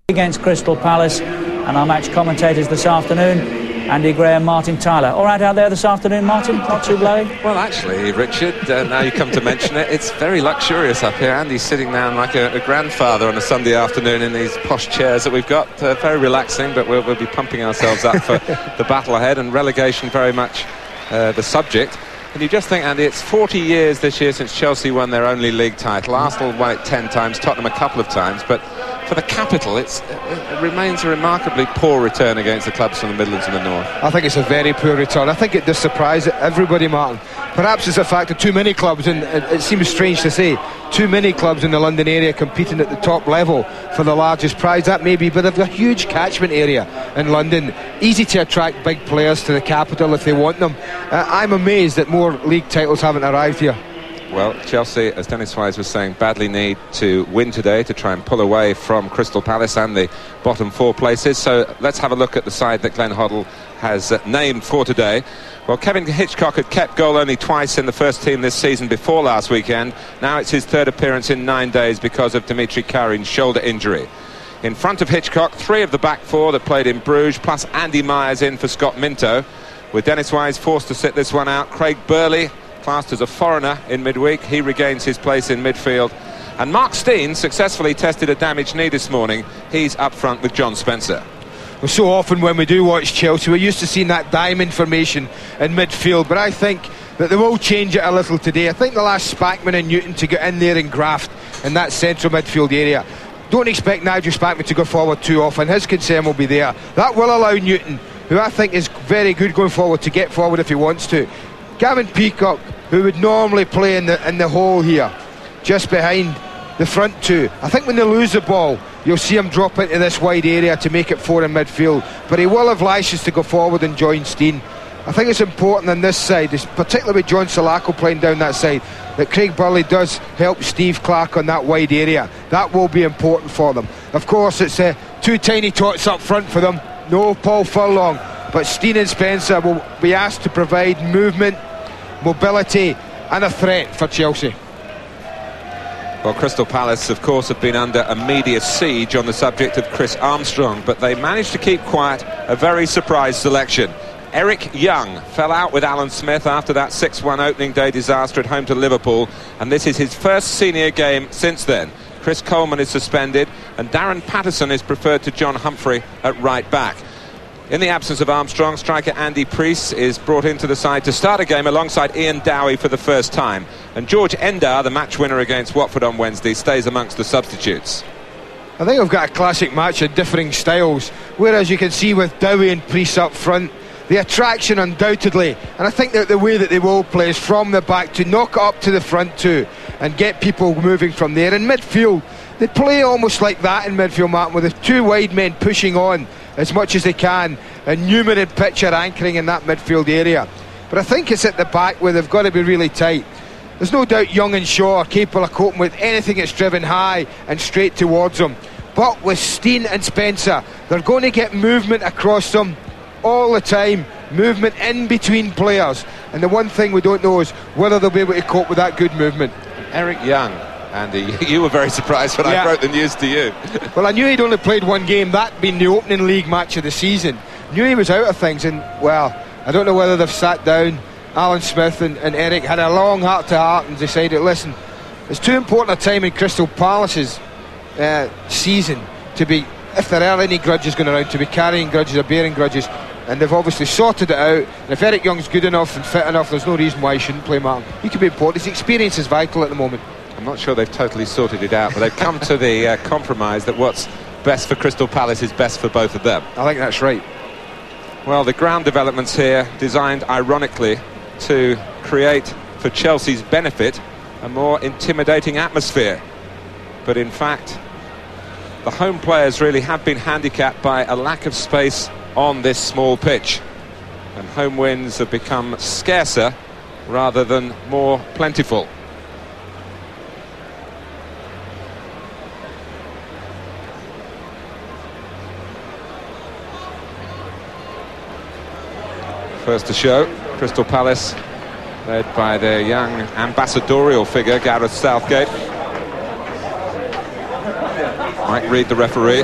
against Crystal Palace, and our match commentators this afternoon, Andy Gray and Martin Tyler. All right out there this afternoon, Martin? Not too blowy? Well, actually, Richard, now you come to mention it, it's very luxurious up here. Andy's sitting down like a grandfather on a Sunday afternoon in these posh chairs that we've got. Very relaxing, but we'll be pumping ourselves up for the battle ahead, and relegation very much the subject. And you just think, Andy, it's 40 years this year since Chelsea won their only league title. Arsenal won it 10 times, Tottenham a couple of times, but for the capital, it remains a remarkably poor return against the clubs from the Midlands and the North. I think it's a very poor return. I think it does surprise everybody, Martin. Perhaps it's the fact that too many clubs, and it seems strange to say, too many clubs in the London area competing at the top level for the largest prize. That may be, but they've got a huge catchment area in London. Easy to attract big players to the capital if they want them. I'm amazed that more league titles haven't arrived here. Well, Chelsea, as Dennis Wise was saying, badly need to win today to try and pull away from Crystal Palace and the bottom four places. So let's have a look at the side that Glenn Hoddle has named for today. Well, Kevin Hitchcock had kept goal only twice in the first team this season before last weekend. Now it's his third appearance in 9 days because of Dimitri Karin's shoulder injury. In front of Hitchcock, three of the back four that played in Bruges, plus Andy Myers in for Scott Minto. With Dennis Wise forced to sit this one out, Craig Burley, classed as a foreigner in midweek, he regains his place in midfield. And Mark Steen successfully tested a damaged knee this morning. He's up front with John Spencer. Well, so often when we do watch Chelsea, we're used to seeing that diamond formation in midfield, but I think that they will change it a little today. I think they'll ask Spackman and Newton to get in there and graft in that central midfield area. Don't expect Nigel Spackman to go forward too often. His concern will be there. That will allow Newton, who I think is very good going forward, to get forward if he wants to. Gavin Peacock, who would normally play in the hole here, just behind the front two. I think when they lose the ball, you'll see him drop into this wide area to make it four in midfield. But he will have license to go forward and join Steen. I think it's important on this side, particularly with John Salako playing down that side, that Craig Burley does help Steve Clarke on that wide area. That will be important for them. Of course, it's two tiny tots up front for them. No Paul Furlong, but Steen and Spencer will be asked to provide movement, mobility and a threat for Chelsea. Well, Crystal Palace, of course, have been under a media siege on the subject of Chris Armstrong, but they managed to keep quiet. A very surprise selection. Eric Young fell out with Alan Smith after that 6-1 opening day disaster at home to Liverpool, and this is his first senior game since then. Chris Coleman is suspended, and Darren Patterson is preferred to John Humphrey at right back. In the absence of Armstrong, striker Andy Priest is brought into the side to start a game alongside Ian Dowie for the first time. And George Endar, the match winner against Watford on Wednesday, stays amongst the substitutes. I think we've got a classic match of differing styles, whereas you can see with Dowie and Priest up front, the attraction undoubtedly, and I think that the way that they will play is from the back to knock it up to the front too and get people moving from there. In midfield, they play almost like that in midfield, Martin, with the two wide men pushing on as much as they can, and Newman and Pitcher anchoring in that midfield area. But I think it's at the back where they've got to be really tight. There's no doubt Young and Shaw are capable of coping with anything that's driven high and straight towards them. But with Steen and Spencer, they're going to get movement across them all the time, movement in between players. And the one thing we don't know is whether they'll be able to cope with that good movement. Eric Young, Andy, you were very surprised when I broke the news to you. Well, I knew he'd only played one game, that being the opening league match of the season. Knew he was out of things, and well, I don't know whether they've sat down, Alan Smith and Eric had a long heart-to-heart and decided, listen, it's too important a time in Crystal Palace's season to be, if there are any grudges going around, to be carrying grudges or bearing grudges, and they've obviously sorted it out. And if Eric Young's good enough and fit enough, there's no reason why he shouldn't play, Martin. He could be important. His experience is vital at the moment. I'm not sure they've totally sorted it out, but they've come to the compromise that what's best for Crystal Palace is best for both of them. I think that's right. Well, the ground developments here, designed ironically to create, for Chelsea's benefit, a more intimidating atmosphere. But in fact, the home players really have been handicapped by a lack of space on this small pitch. And home wins have become scarcer rather than more plentiful. First to show, Crystal Palace, led by their young ambassadorial figure, Gareth Southgate. Mike Reid, the referee.